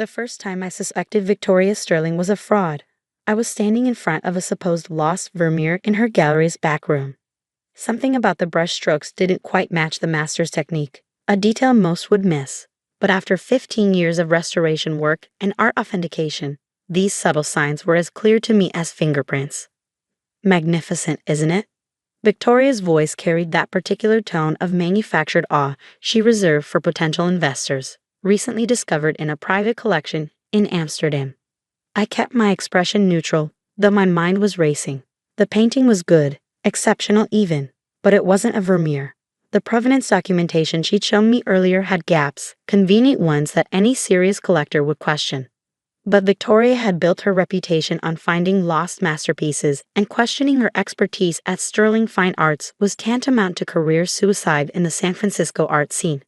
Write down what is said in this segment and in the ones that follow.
The first time I suspected Victoria Sterling was a fraud, I was standing in front of a supposed lost Vermeer in her gallery's back room. Something about the brush strokes didn't quite match the master's technique, a detail most would miss. But after 15 years of restoration work and art authentication, these subtle signs were as clear to me as fingerprints. Magnificent, isn't it? Victoria's voice carried that particular tone of manufactured awe she reserved for potential investors, recently discovered in a private collection in Amsterdam. I kept my expression neutral, though my mind was racing. The painting was good, exceptional even, but it wasn't a Vermeer. The provenance documentation she'd shown me earlier had gaps, convenient ones that any serious collector would question. But Victoria had built her reputation on finding lost masterpieces, and questioning her expertise at Sterling Fine Arts was tantamount to career suicide in the San Francisco art scene.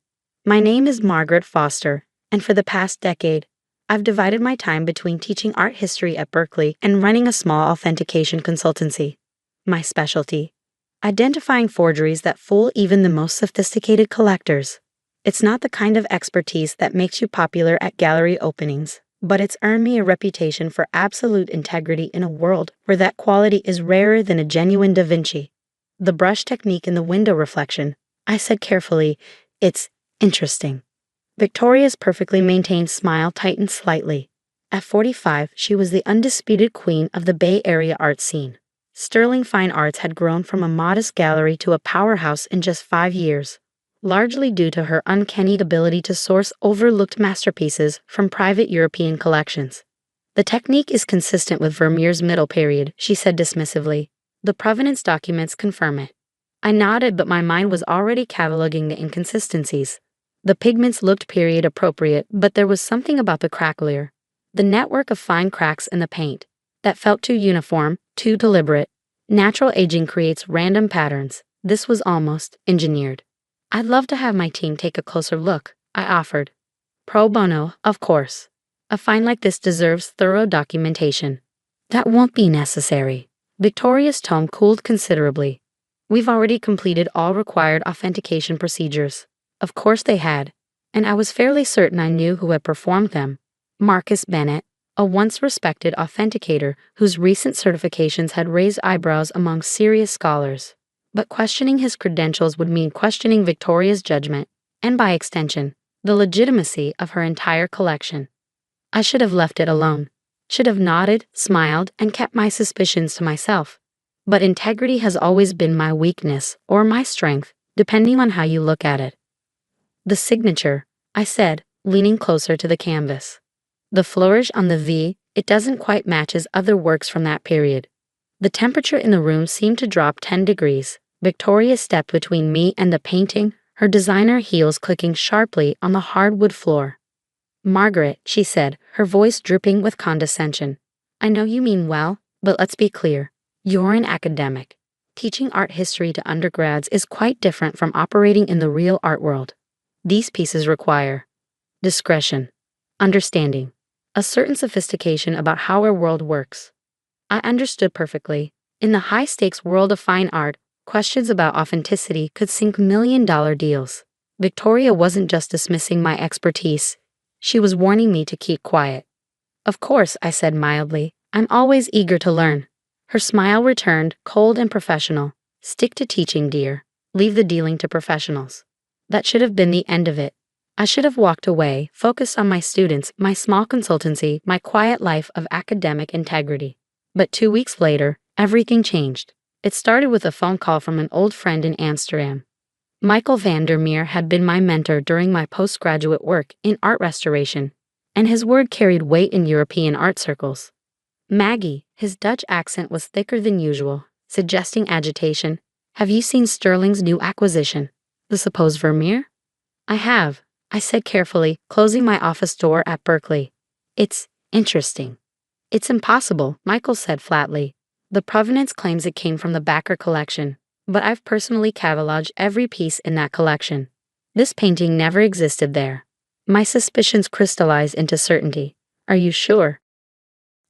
My name is Margaret Foster, and for the past decade, I've divided my time between teaching art history at Berkeley and running a small authentication consultancy. My specialty: identifying forgeries that fool even the most sophisticated collectors. It's not the kind of expertise that makes you popular at gallery openings, but it's earned me a reputation for absolute integrity in a world where that quality is rarer than a genuine Da Vinci. The brush technique in the window reflection, I said carefully, it's interesting. Victoria's perfectly maintained smile tightened slightly. At 45, she was the undisputed queen of the Bay Area art scene. Sterling Fine Arts had grown from a modest gallery to a powerhouse in just 5 years, largely due to her uncanny ability to source overlooked masterpieces from private European collections. The technique is consistent with Vermeer's middle period, she said dismissively. The provenance documents confirm it. I nodded, but my mind was already cataloging the inconsistencies. The pigments looked period appropriate, but there was something about the cracklier, the network of fine cracks in the paint, that felt too uniform, too deliberate. Natural aging creates random patterns. This was almost engineered. I'd love to have my team take a closer look, I offered. Pro bono, of course. A find like this deserves thorough documentation. That won't be necessary. Victoria's tone cooled considerably. We've already completed all required authentication procedures. Of course they had, and I was fairly certain I knew who had performed them. Marcus Bennett, a once-respected authenticator whose recent certifications had raised eyebrows among serious scholars. But questioning his credentials would mean questioning Victoria's judgment, and by extension, the legitimacy of her entire collection. I should have left it alone, should have nodded, smiled, and kept my suspicions to myself. But integrity has always been my weakness, or my strength, depending on how you look at it. The signature, I said, leaning closer to the canvas. The flourish on the V, it doesn't quite match his other works from that period. The temperature in the room seemed to drop 10 degrees. Victoria stepped between me and the painting, her designer heels clicking sharply on the hardwood floor. Margaret, she said, her voice dripping with condescension. I know you mean well, but let's be clear. You're an academic. Teaching art history to undergrads is quite different from operating in the real art world. These pieces require discretion, understanding, a certain sophistication about how our world works. I understood perfectly. In the high-stakes world of fine art, questions about authenticity could sink million-dollar deals. Victoria wasn't just dismissing my expertise. She was warning me to keep quiet. Of course, I said mildly. I'm always eager to learn. Her smile returned, cold and professional. Stick to teaching, dear. Leave the dealing to professionals. That should have been the end of it. I should have walked away, focused on my students, my small consultancy, my quiet life of academic integrity. But 2 weeks later, everything changed. It started with a phone call from an old friend in Amsterdam. Michael van der Meer had been my mentor during my postgraduate work in art restoration, and his word carried weight in European art circles. Maggie, his Dutch accent was thicker than usual, suggesting agitation. Have you seen Sterling's new acquisition, the supposed Vermeer? I have, I said carefully, closing my office door at Berkeley. It's interesting. It's impossible, Michael said flatly. The provenance claims it came from the Backer collection, but I've personally cataloged every piece in that collection. This painting never existed there. My suspicions crystallized into certainty. Are you sure?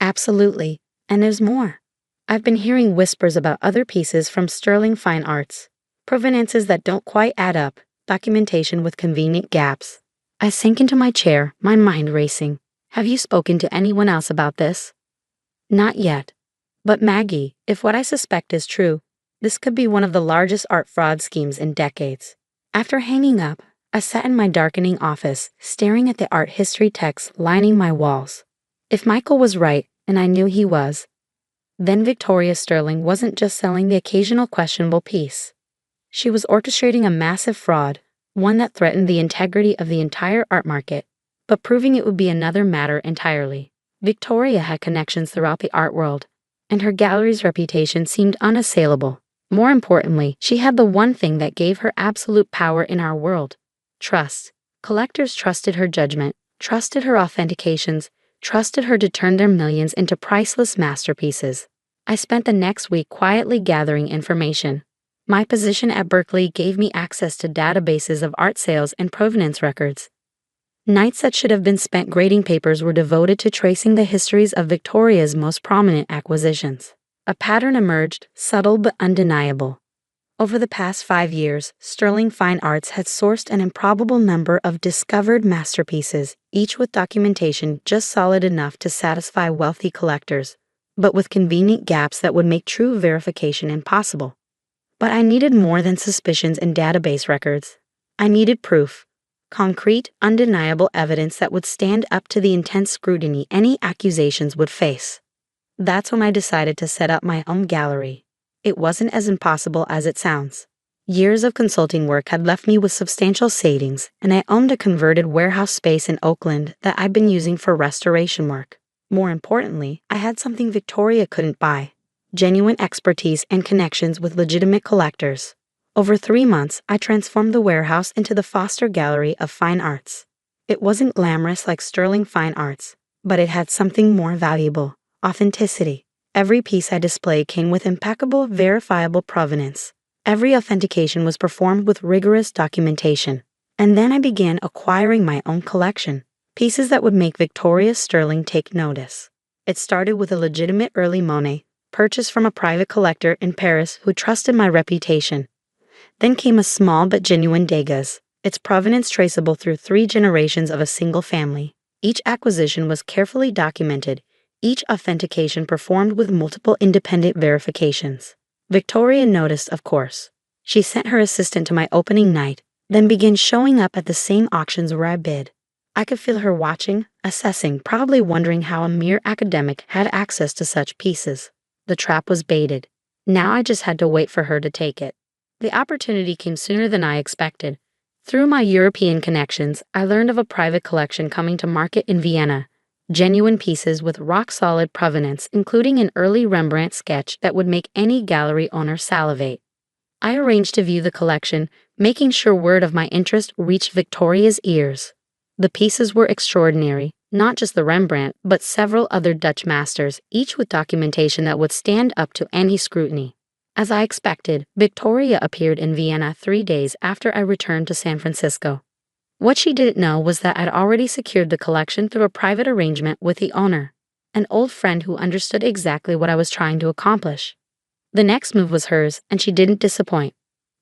Absolutely, and there's more. I've been hearing whispers about other pieces from Sterling Fine Arts, provenances that don't quite add up, documentation with convenient gaps. I sank into my chair, my mind racing. Have you spoken to anyone else about this? Not yet. But Maggie, if what I suspect is true, this could be one of the largest art fraud schemes in decades. After hanging up, I sat in my darkening office, staring at the art history texts lining my walls. If Michael was right, and I knew he was, then Victoria Sterling wasn't just selling the occasional questionable piece. She was orchestrating a massive fraud, one that threatened the integrity of the entire art market. But proving it would be another matter entirely. Victoria had connections throughout the art world, and her gallery's reputation seemed unassailable. More importantly, she had the one thing that gave her absolute power in our world: trust. Collectors trusted her judgment, trusted her authentications, trusted her to turn their millions into priceless masterpieces. I spent the next week quietly gathering information. My position at Berkeley gave me access to databases of art sales and provenance records. Nights that should have been spent grading papers were devoted to tracing the histories of Victoria's most prominent acquisitions. A pattern emerged, subtle but undeniable. Over the past 5 years, Sterling Fine Arts had sourced an improbable number of discovered masterpieces, each with documentation just solid enough to satisfy wealthy collectors, but with convenient gaps that would make true verification impossible. But I needed more than suspicions and database records. I needed proof. Concrete, undeniable evidence that would stand up to the intense scrutiny any accusations would face. That's when I decided to set up my own gallery. It wasn't as impossible as it sounds. Years of consulting work had left me with substantial savings, and I owned a converted warehouse space in Oakland that I'd been using for restoration work. More importantly, I had something Victoria couldn't buy: genuine expertise and connections with legitimate collectors. Over 3 months, I transformed the warehouse into the Foster Gallery of Fine Arts. It wasn't glamorous like Sterling Fine Arts, but it had something more valuable: authenticity. Every piece I displayed came with impeccable, verifiable provenance. Every authentication was performed with rigorous documentation. And then I began acquiring my own collection, pieces that would make Victoria Sterling take notice. It started with a legitimate early Monet, purchased from a private collector in Paris who trusted my reputation. Then came a small but genuine Degas, its provenance traceable through 3 generations of a single family. Each acquisition was carefully documented, each authentication performed with multiple independent verifications. Victoria noticed, of course. She sent her assistant to my opening night, then began showing up at the same auctions where I bid. I could feel her watching, assessing, probably wondering how a mere academic had access to such pieces. The trap was baited. Now I just had to wait for her to take it. The opportunity came sooner than I expected. Through my European connections, I learned of a private collection coming to market in Vienna. Genuine pieces with rock-solid provenance, including an early Rembrandt sketch that would make any gallery owner salivate. I arranged to view the collection, making sure word of my interest reached Victoria's ears. The pieces were extraordinary, not just the Rembrandt, but several other Dutch masters, each with documentation that would stand up to any scrutiny. As I expected, Victoria appeared in Vienna 3 days after I returned to San Francisco. What she didn't know was that I'd already secured the collection through a private arrangement with the owner, an old friend who understood exactly what I was trying to accomplish. The next move was hers, and she didn't disappoint.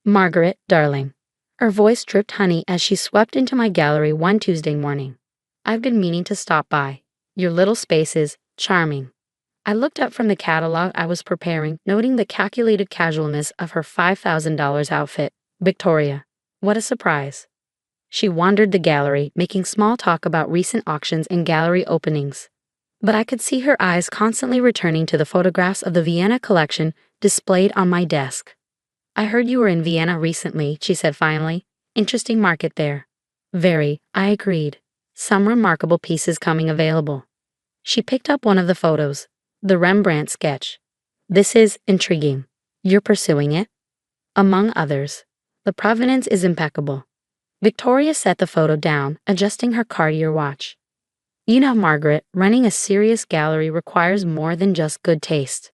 "Margaret, darling." Her voice dripped honey as she swept into my gallery one Tuesday morning. "I've been meaning to stop by. Your little space is charming." I looked up from the catalog I was preparing, noting the calculated casualness of her $5,000 outfit. "Victoria, what a surprise." She wandered the gallery, making small talk about recent auctions and gallery openings. But I could see her eyes constantly returning to the photographs of the Vienna collection displayed on my desk. "I heard you were in Vienna recently," she said finally. "Interesting market there." "Very," I agreed. "Some remarkable pieces coming available." She picked up one of the photos, the Rembrandt sketch. "This is intriguing. You're pursuing it?" "Among others. The provenance is impeccable." Victoria set the photo down, adjusting her Cartier watch. "You know, Margaret, running a serious gallery requires more than just good taste.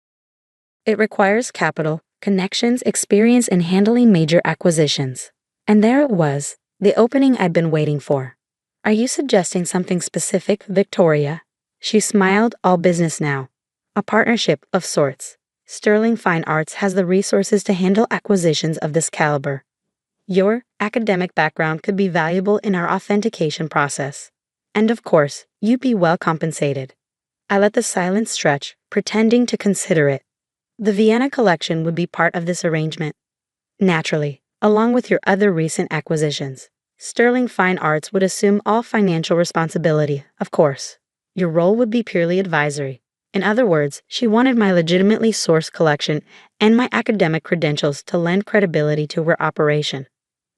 It requires capital, connections, experience in handling major acquisitions." And there it was, the opening I'd been waiting for. "Are you suggesting something specific, Victoria?" She smiled, all business now. "A partnership of sorts. Sterling Fine Arts has the resources to handle acquisitions of this caliber. Your academic background could be valuable in our authentication process. And of course, You'd be well compensated. I let the silence stretch, pretending to consider it. The Vienna collection would be part of this arrangement. Naturally, along with your other recent acquisitions. Sterling Fine Arts would assume all financial responsibility, of course. Your role would be purely advisory. In other words, she wanted my legitimately sourced collection and my academic credentials to lend credibility to her operation.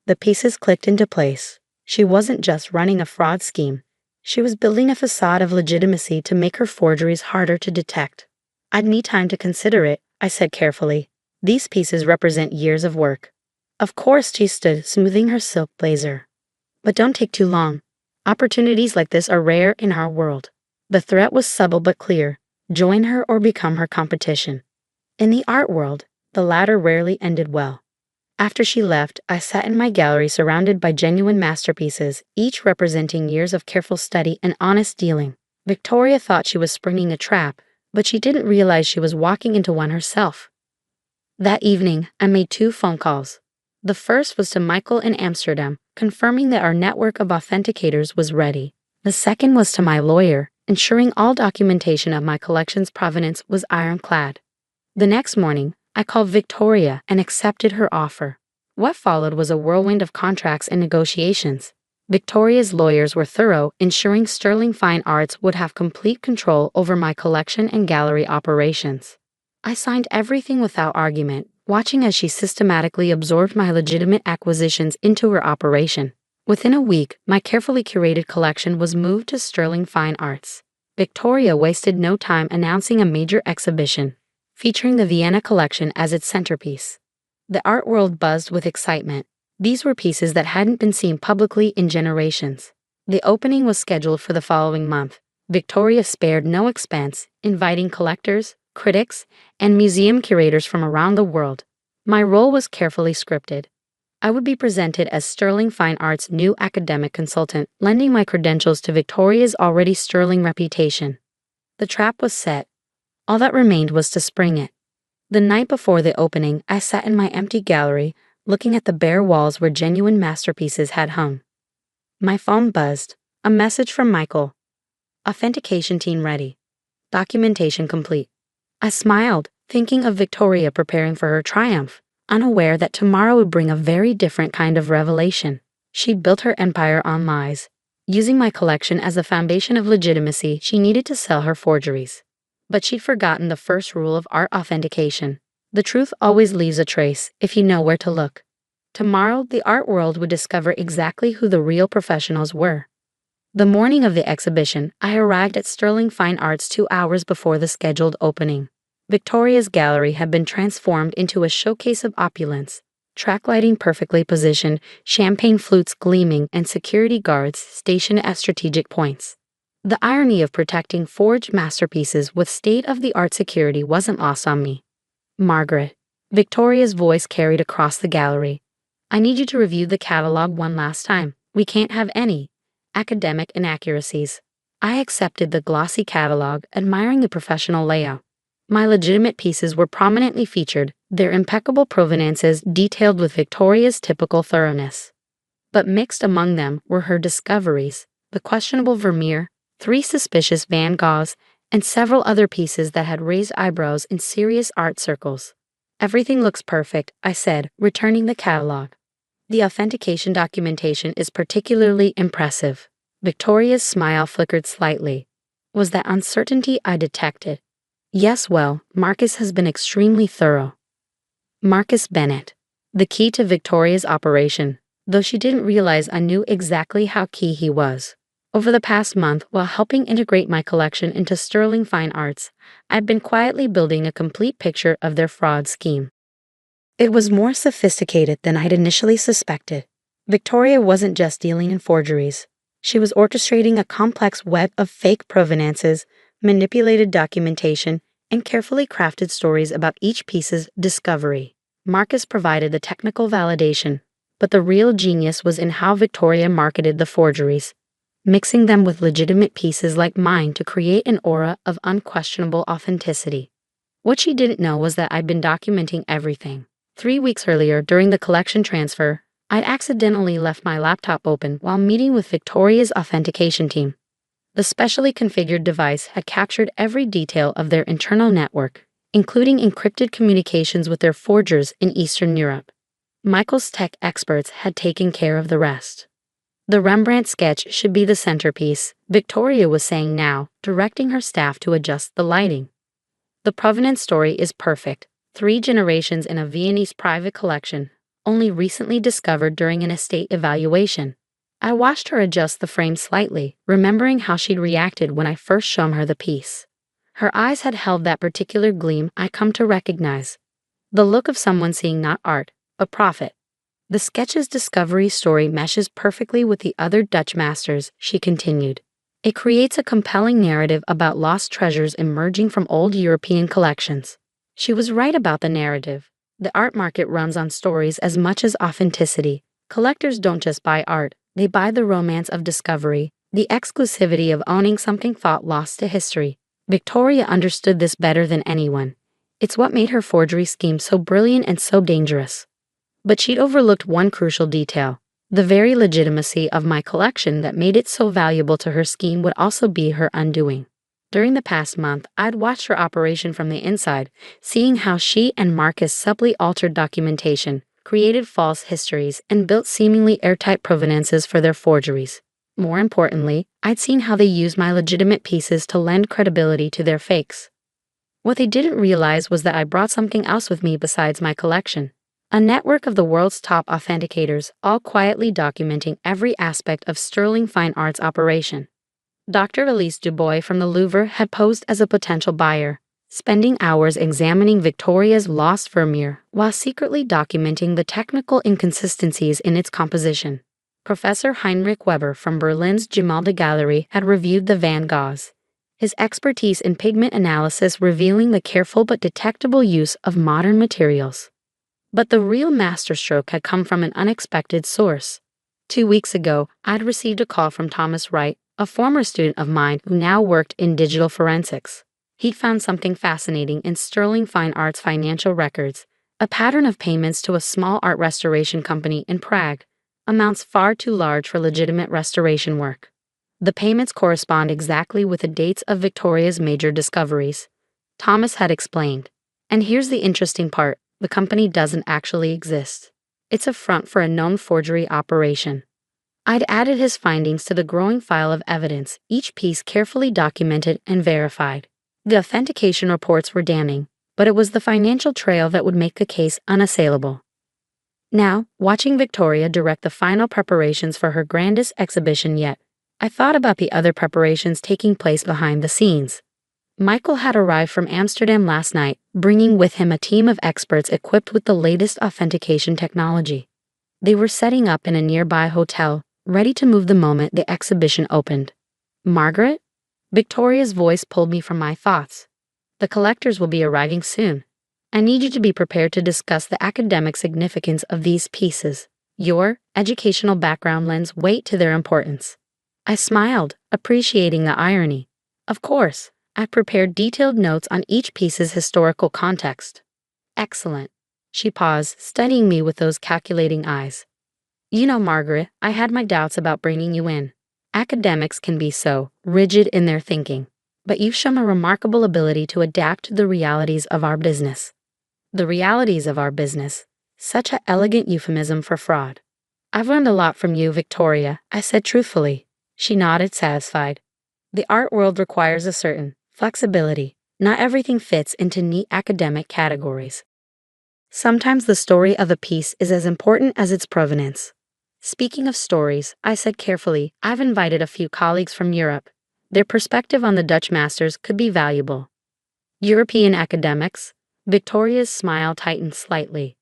The pieces clicked into place. She wasn't just running a fraud scheme. She was building a facade of legitimacy to make her forgeries harder to detect. I'd need time to consider it, I said carefully. These pieces represent years of work. Of course, she stood, smoothing her silk blazer. But don't take too long. Opportunities like this are rare in our world. The threat was subtle but clear. Join her or become her competition. In the art world, the latter rarely ended well. After she left, I sat in my gallery surrounded by genuine masterpieces, each representing years of careful study and honest dealing. Victoria thought she was springing a trap, but she didn't realize she was walking into one herself. That evening, I made 2 phone calls. The first was to Michael in Amsterdam, confirming that our network of authenticators was ready. The second was to my lawyer, ensuring all documentation of my collection's provenance was ironclad. The next morning, I called Victoria and accepted her offer. What followed was a whirlwind of contracts and negotiations. Victoria's lawyers were thorough, ensuring Sterling Fine Arts would have complete control over my collection and gallery operations. I signed everything without argument, watching as she systematically absorbed my legitimate acquisitions into her operation. Within a week, my carefully curated collection was moved to Sterling Fine Arts. Victoria wasted no time announcing a major exhibition, featuring the Vienna collection as its centerpiece. The art world buzzed with excitement. These were pieces that hadn't been seen publicly in generations. The opening was scheduled for the following month. Victoria spared no expense, inviting collectors, critics, and museum curators from around the world. My role was carefully scripted. I would be presented as Sterling Fine Arts' new academic consultant, lending my credentials to Victoria's already sterling reputation. The trap was set. All that remained was to spring it. The night before the opening, I sat in my empty gallery, looking at the bare walls where genuine masterpieces had hung. My phone buzzed. A message from Michael. Authentication team ready. Documentation complete. I smiled, thinking of Victoria preparing for her triumph, unaware that tomorrow would bring a very different kind of revelation. She'd built her empire on lies. Using my collection as the foundation of legitimacy, she needed to sell her forgeries. But she'd forgotten the first rule of art authentication. The truth always leaves a trace, if you know where to look. Tomorrow, the art world would discover exactly who the real professionals were. The morning of the exhibition, I arrived at Sterling Fine Arts 2 hours before the scheduled opening. Victoria's gallery had been transformed into a showcase of opulence. Track lighting perfectly positioned, champagne flutes gleaming, and security guards stationed at strategic points. The irony of protecting forged masterpieces with state-of-the-art security wasn't lost on me. Margaret. Victoria's voice carried across the gallery. I need you to review the catalog one last time. We can't have any academic inaccuracies. I accepted the glossy catalog, admiring the professional layout. My legitimate pieces were prominently featured, their impeccable provenances detailed with Victoria's typical thoroughness. But mixed among them were her discoveries, the questionable Vermeer, 3 suspicious Van Goghs, and several other pieces that had raised eyebrows in serious art circles. Everything looks perfect, I said, returning the catalog. The authentication documentation is particularly impressive. Victoria's smile flickered slightly. Was that uncertainty I detected? Yes, well, Marcus has been extremely thorough. Marcus Bennett. The key to Victoria's operation, though she didn't realize I knew exactly how key he was. Over the past month, while helping integrate my collection into Sterling Fine Arts, I'd been quietly building a complete picture of their fraud scheme. It was more sophisticated than I'd initially suspected. Victoria wasn't just dealing in forgeries. She was orchestrating a complex web of fake provenances, manipulated documentation, and carefully crafted stories about each piece's discovery. Marcus provided the technical validation, but the real genius was in how Victoria marketed the forgeries, mixing them with legitimate pieces like mine to create an aura of unquestionable authenticity. What she didn't know was that I'd been documenting everything. 3 weeks earlier, during the collection transfer, I'd accidentally left my laptop open while meeting with Victoria's authentication team. The specially configured device had captured every detail of their internal network, including encrypted communications with their forgers in Eastern Europe. Michael's tech experts had taken care of the rest. The Rembrandt sketch should be the centerpiece, Victoria was saying now, directing her staff to adjust the lighting. The provenance story is perfect, 3 generations in a Viennese private collection, only recently discovered during an estate evaluation. I watched her adjust the frame slightly, remembering how she'd reacted when I first shown her the piece. Her eyes had held that particular gleam I come to recognize. The look of someone seeing not art, but profit. The sketch's discovery story meshes perfectly with the other Dutch masters, she continued. It creates a compelling narrative about lost treasures emerging from old European collections. She was right about the narrative. The art market runs on stories as much as authenticity. Collectors don't just buy art, they buy the romance of discovery, the exclusivity of owning something thought lost to history. Victoria understood this better than anyone. It's what made her forgery scheme so brilliant and so dangerous. But she'd overlooked one crucial detail. The very legitimacy of my collection that made it so valuable to her scheme would also be her undoing. During the past month, I'd watched her operation from the inside, seeing how she and Marcus subtly altered documentation, created false histories, and built seemingly airtight provenances for their forgeries. More importantly, I'd seen how they used my legitimate pieces to lend credibility to their fakes. What they didn't realize was that I brought something else with me besides my collection. A network of the world's top authenticators, all quietly documenting every aspect of sterling fine arts operation. Dr. Elise Dubois from the Louvre had posed as a potential buyer, spending hours examining Victoria's lost Vermeer while secretly documenting the technical inconsistencies in its composition. Professor Heinrich Weber from Berlin's Gemäldegalerie Gallery had reviewed the Van Goghs, his expertise in pigment analysis revealing the careful but detectable use of modern materials. But the real masterstroke had come from an unexpected source. 2 weeks ago, I'd received a call from Thomas Wright, a former student of mine who now worked in digital forensics. He'd found something fascinating in sterling fine arts financial records, a pattern of payments to a small art restoration company in Prague, amounts far too large for legitimate restoration work. The payments correspond exactly with the dates of Victoria's major discoveries. Thomas had explained. And here's the interesting part. The company doesn't actually exist. It's a front for a known forgery operation. I'd added his findings to the growing file of evidence, each piece carefully documented and verified. The authentication reports were damning, but it was the financial trail that would make the case unassailable. Now, watching Victoria direct the final preparations for her grandest exhibition yet, I thought about the other preparations taking place behind the scenes. Michael had arrived from Amsterdam last night, bringing with him a team of experts equipped with the latest authentication technology. They were setting up in a nearby hotel, ready to move the moment the exhibition opened. Margaret? Victoria's voice pulled me from my thoughts. The collectors will be arriving soon. I need you to be prepared to discuss the academic significance of these pieces. Your educational background lends weight to their importance. I smiled, appreciating the irony. Of course. I prepared detailed notes on each piece's historical context. Excellent. She paused, studying me with those calculating eyes. You know, Margaret, I had my doubts about bringing you in. Academics can be so rigid in their thinking, but you've shown a remarkable ability to adapt to the realities of our business. The realities of our business. Such an elegant euphemism for fraud. I've learned a lot from you, Victoria, I said truthfully. She nodded, satisfied. The art world requires a certain flexibility. Not everything fits into neat academic categories. Sometimes the story of a piece is as important as its provenance. Speaking of stories, I said carefully, I've invited a few colleagues from Europe. Their perspective on the Dutch masters could be valuable. European academics? Victoria's smile tightened slightly.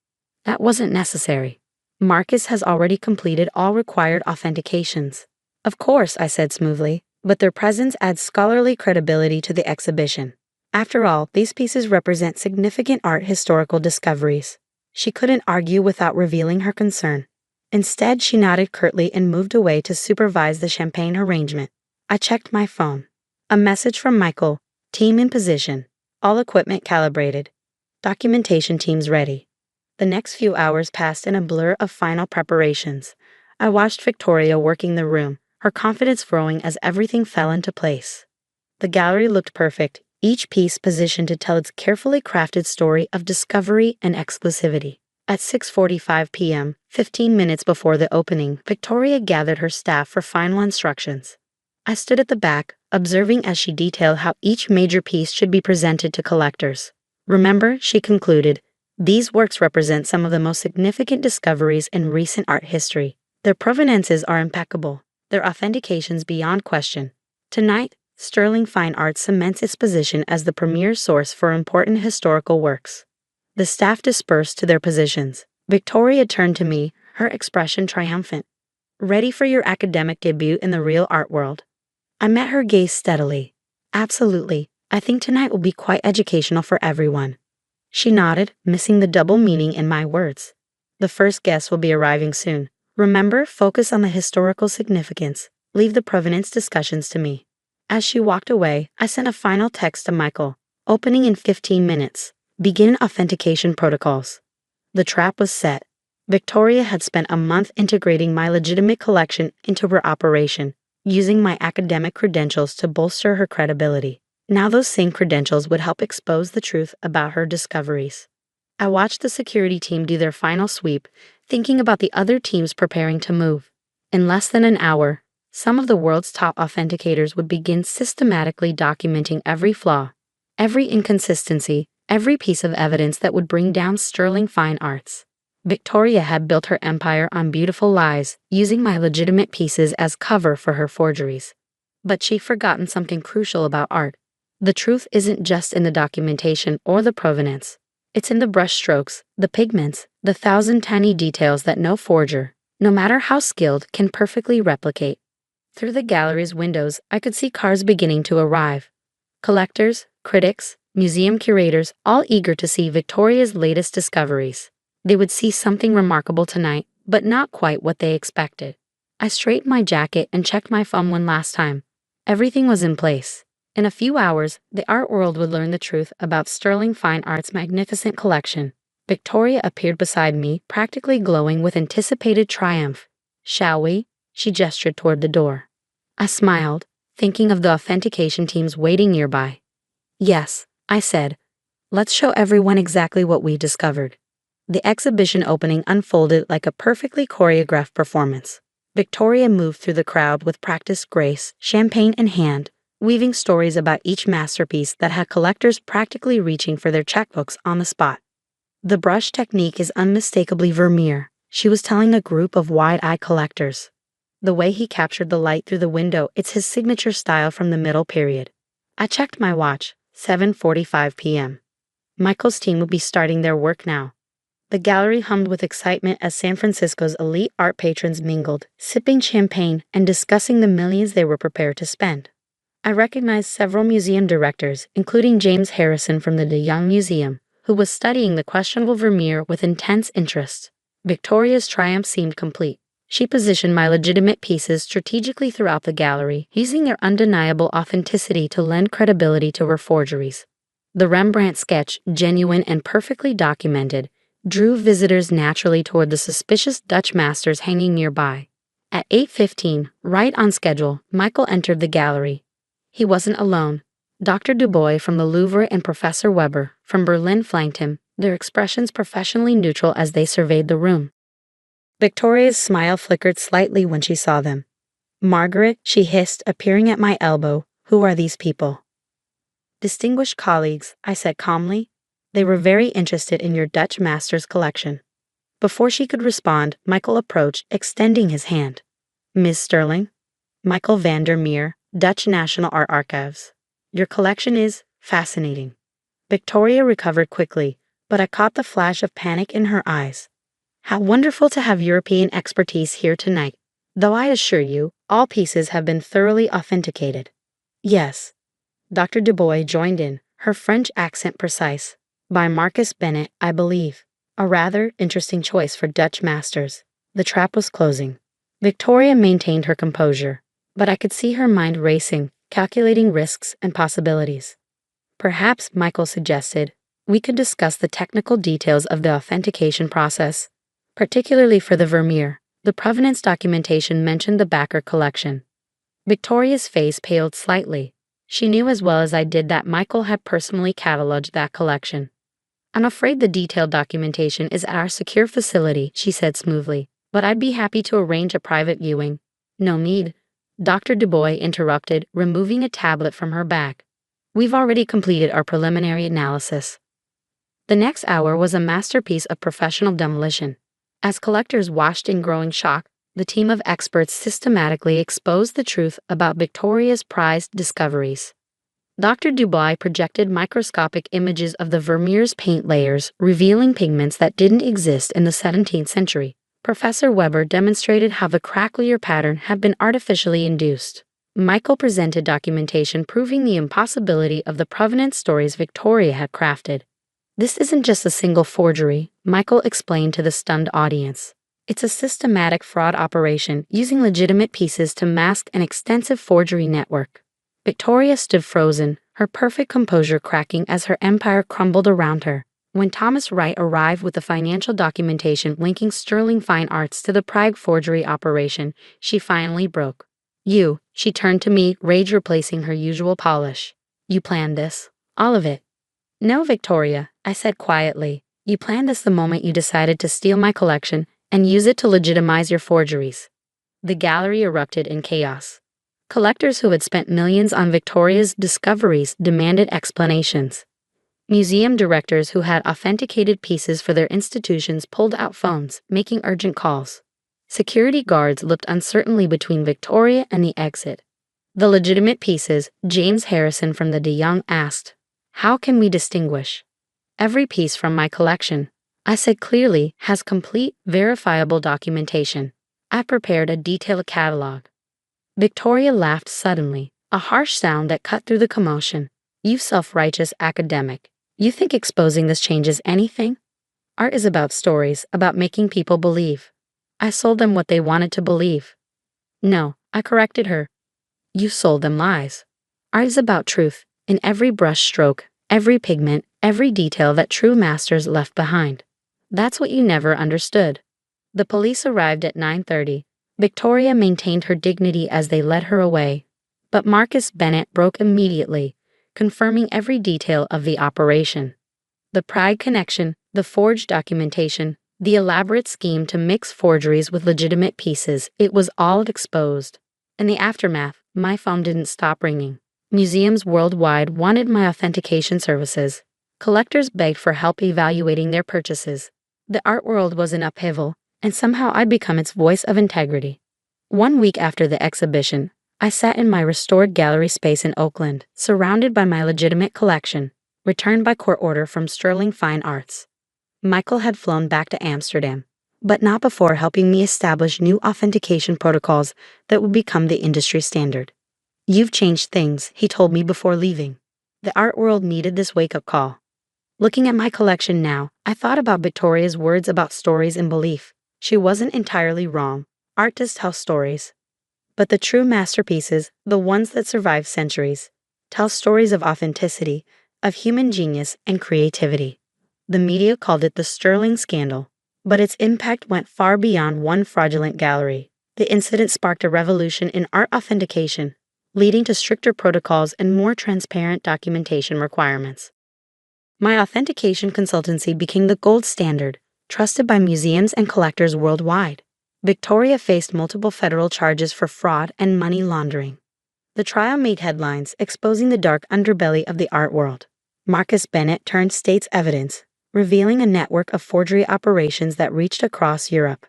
That wasn't necessary. Marcus has already completed all required authentications. Of course, I said smoothly, but their presence adds scholarly credibility to the exhibition. After all, these pieces represent significant art historical discoveries. She couldn't argue without revealing her concern. Instead, she nodded curtly and moved away to supervise the champagne arrangement. I checked my phone. A message from Michael. Team in position. All equipment calibrated. Documentation teams ready. The next few hours passed in a blur of final preparations. I watched Victoria working the room, her confidence growing as everything fell into place. The gallery looked perfect, each piece positioned to tell its carefully crafted story of discovery and exclusivity. At 6:45 p.m., 15 minutes before the opening, Victoria gathered her staff for final instructions. I stood at the back, observing as she detailed how each major piece should be presented to collectors. Remember, she concluded, these works represent some of the most significant discoveries in recent art history. Their provenances are impeccable, their authentications beyond question. Tonight, Sterling Fine Art cements its position as the premier source for important historical works. The staff dispersed to their positions. Victoria turned to me, her expression triumphant. Ready for your academic debut in the real art world? I met her gaze steadily. Absolutely. I think tonight will be quite educational for everyone. She nodded, missing the double meaning in my words. The first guest will be arriving soon. Remember, focus on the historical significance. Leave the provenance discussions to me. As she walked away, I sent a final text to Michael. Opening in 15 minutes. Begin authentication protocols. The trap was set. Victoria had spent a month integrating my legitimate collection into her operation, using my academic credentials to bolster her credibility. Now those same credentials would help expose the truth about her discoveries. I watched the security team do their final sweep, thinking about the other teams preparing to move. In less than an hour, some of the world's top authenticators would begin systematically documenting every flaw, every inconsistency, every piece of evidence that would bring down Sterling Fine Arts. Victoria had built her empire on beautiful lies, using my legitimate pieces as cover for her forgeries. But she'd forgotten something crucial about art. The truth isn't just in the documentation or the provenance. It's in the brushstrokes, the pigments, the thousand tiny details that no forger, no matter how skilled, can perfectly replicate. Through the gallery's windows, I could see cars beginning to arrive. Collectors, critics, museum curators, all eager to see Victoria's latest discoveries. They would see something remarkable tonight, but not quite what they expected. I straightened my jacket and checked my phone one last time. Everything was in place. In a few hours, the art world would learn the truth about Sterling Fine Art's magnificent collection. Victoria appeared beside me, practically glowing with anticipated triumph. Shall we? She gestured toward the door. I smiled, thinking of the authentication teams waiting nearby. Yes, I said. Let's show everyone exactly what we discovered. The exhibition opening unfolded like a perfectly choreographed performance. Victoria moved through the crowd with practiced grace, champagne in hand, weaving stories about each masterpiece that had collectors practically reaching for their checkbooks on the spot. The brush technique is unmistakably Vermeer, she was telling a group of wide-eyed collectors. The way he captured the light through the window, it's his signature style from the middle period. I checked my watch, 7:45 p.m. Michael's team would be starting their work now. The gallery hummed with excitement as San Francisco's elite art patrons mingled, sipping champagne and discussing the millions they were prepared to spend. I recognized several museum directors, including James Harrison from the De Young Museum, who was studying the questionable Vermeer with intense interest. Victoria's triumph seemed complete. She positioned my legitimate pieces strategically throughout the gallery, using their undeniable authenticity to lend credibility to her forgeries. The Rembrandt sketch, genuine and perfectly documented, drew visitors naturally toward the suspicious Dutch masters hanging nearby. At 8:15, right on schedule, Michael entered the gallery. He wasn't alone. Dr. Dubois from the Louvre and Professor Weber from Berlin flanked him, their expressions professionally neutral as they surveyed the room. Victoria's smile flickered slightly when she saw them. Margaret, she hissed, appearing at my elbow, who are these people? Distinguished colleagues, I said calmly. They were very interested in your Dutch master's collection. Before she could respond, Michael approached, extending his hand. Ms. Sterling? Michael van der Meer, Dutch National Art Archives. Your collection is fascinating. Victoria recovered quickly, but I caught the flash of panic in her eyes. How wonderful to have European expertise here tonight, though I assure you, all pieces have been thoroughly authenticated. Yes. Dr. Dubois joined in, her French accent precise. By Marcus Bennett, I believe. A rather interesting choice for Dutch masters. The trap was closing. Victoria maintained her composure, but I could see her mind racing, calculating risks and possibilities. Perhaps, Michael suggested, we could discuss the technical details of the authentication process. Particularly for the Vermeer, the provenance documentation mentioned the Backer collection. Victoria's face paled slightly. She knew as well as I did that Michael had personally cataloged that collection. I'm afraid the detailed documentation is at our secure facility, she said smoothly, but I'd be happy to arrange a private viewing. No need, Dr. Dubois interrupted, removing a tablet from her bag. We've already completed our preliminary analysis. The next hour was a masterpiece of professional demolition. As collectors watched in growing shock, the team of experts systematically exposed the truth about Victoria's prized discoveries. Dr. Dubois projected microscopic images of the Vermeer's paint layers, revealing pigments that didn't exist in the 17th century. Professor Weber demonstrated how the cracklier pattern had been artificially induced. Michael presented documentation proving the impossibility of the provenance stories Victoria had crafted. This isn't just a single forgery, Michael explained to the stunned audience. It's a systematic fraud operation using legitimate pieces to mask an extensive forgery network. Victoria stood frozen, her perfect composure cracking as her empire crumbled around her. When Thomas Wright arrived with the financial documentation linking Sterling Fine Arts to the Prague forgery operation, she finally broke. You, she turned to me, rage replacing her usual polish. You planned this? All of it? No, Victoria, I said quietly. You planned this the moment you decided to steal my collection and use it to legitimize your forgeries. The gallery erupted in chaos. Collectors who had spent millions on Victoria's discoveries demanded explanations. Museum directors who had authenticated pieces for their institutions pulled out phones, making urgent calls. Security guards looked uncertainly between Victoria and the exit. The legitimate pieces, James Harrison from the De Young asked, "How can we distinguish?" "Every piece from my collection," I said clearly, "has complete, verifiable documentation. I prepared a detailed catalog." Victoria laughed suddenly, a harsh sound that cut through the commotion. "You self-righteous academic. You think exposing this changes anything? Art is about stories, about making people believe. I sold them what they wanted to believe." "No," I corrected her. "You sold them lies. Art is about truth, in every brush stroke, every pigment, every detail that true masters left behind. That's what you never understood." The police arrived at 9:30. Victoria maintained her dignity as they led her away. But Marcus Bennett broke immediately, confirming every detail of the operation. The Prague connection, the forged documentation, the elaborate scheme to mix forgeries with legitimate pieces, it was all exposed. In the aftermath, my phone didn't stop ringing. Museums worldwide wanted my authentication services. Collectors begged for help evaluating their purchases. The art world was in upheaval, and somehow I'd become its voice of integrity. 1 week after the exhibition, I sat in my restored gallery space in Oakland, surrounded by my legitimate collection, returned by court order from Sterling Fine Arts. Michael had flown back to Amsterdam, but not before helping me establish new authentication protocols that would become the industry standard. "You've changed things," he told me before leaving. The art world needed this wake-up call. Looking at my collection now, I thought about Victoria's words about stories and belief. She wasn't entirely wrong. Art does tell stories. But the true masterpieces, the ones that survive centuries, tell stories of authenticity, of human genius and creativity. The media called it the Sterling scandal, but its impact went far beyond one fraudulent gallery. The incident sparked a revolution in art authentication, leading to stricter protocols and more transparent documentation requirements. My authentication consultancy became the gold standard, trusted by museums and collectors worldwide. Victoria faced multiple federal charges for fraud and money laundering. The trial made headlines, exposing the dark underbelly of the art world. Marcus Bennett turned state's evidence, revealing a network of forgery operations that reached across Europe.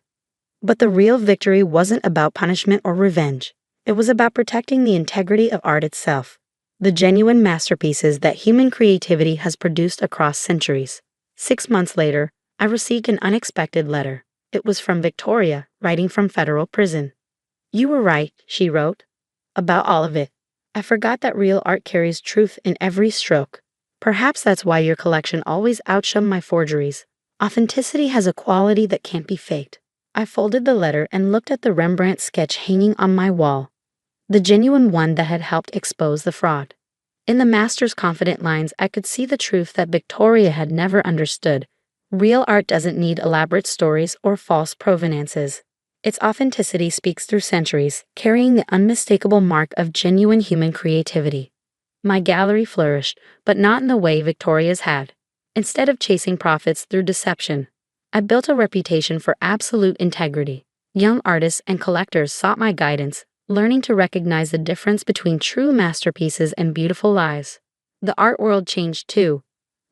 But the real victory wasn't about punishment or revenge. It was about protecting the integrity of art itself, the genuine masterpieces that human creativity has produced across centuries. 6 months later, I received an unexpected letter. It was from Victoria, writing from federal prison. "You were right," she wrote, "about all of it. I forgot that real art carries truth in every stroke. Perhaps that's why your collection always outshone my forgeries. Authenticity has a quality that can't be faked." I folded the letter and looked at the Rembrandt sketch hanging on my wall, the genuine one that had helped expose the fraud. In the master's confident lines, I could see the truth that Victoria had never understood. Real art doesn't need elaborate stories or false provenances. Its authenticity speaks through centuries, carrying the unmistakable mark of genuine human creativity. My gallery flourished, but not in the way Victoria's had. Instead of chasing profits through deception, I built a reputation for absolute integrity. Young artists and collectors sought my guidance, learning to recognize the difference between true masterpieces and beautiful lies. The art world changed too.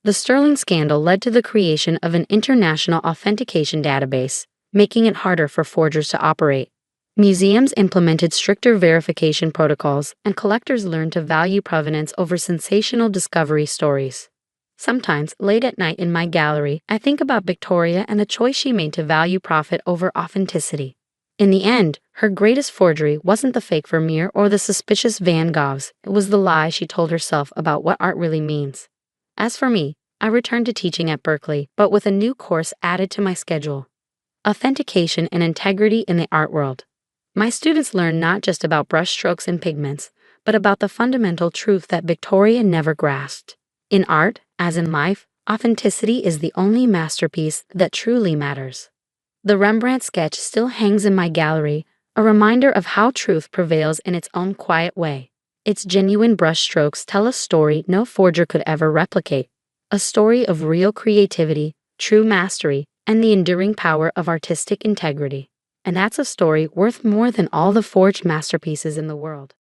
The Sterling scandal led to the creation of an international authentication database, making it harder for forgers to operate. Museums implemented stricter verification protocols, and collectors learned to value provenance over sensational discovery stories. Sometimes, late at night in my gallery, I think about Victoria and the choice she made to value profit over authenticity. In the end, her greatest forgery wasn't the fake Vermeer or the suspicious Van Goghs, it was the lie she told herself about what art really means. As for me, I returned to teaching at Berkeley, but with a new course added to my schedule: Authentication and Integrity in the Art World. My students learn not just about brushstrokes and pigments, but about the fundamental truth that Victoria never grasped. In art, as in life, authenticity is the only masterpiece that truly matters. The Rembrandt sketch still hangs in my gallery, a reminder of how truth prevails in its own quiet way. Its genuine brushstrokes tell a story no forger could ever replicate, a story of real creativity, true mastery, and the enduring power of artistic integrity. And that's a story worth more than all the forged masterpieces in the world.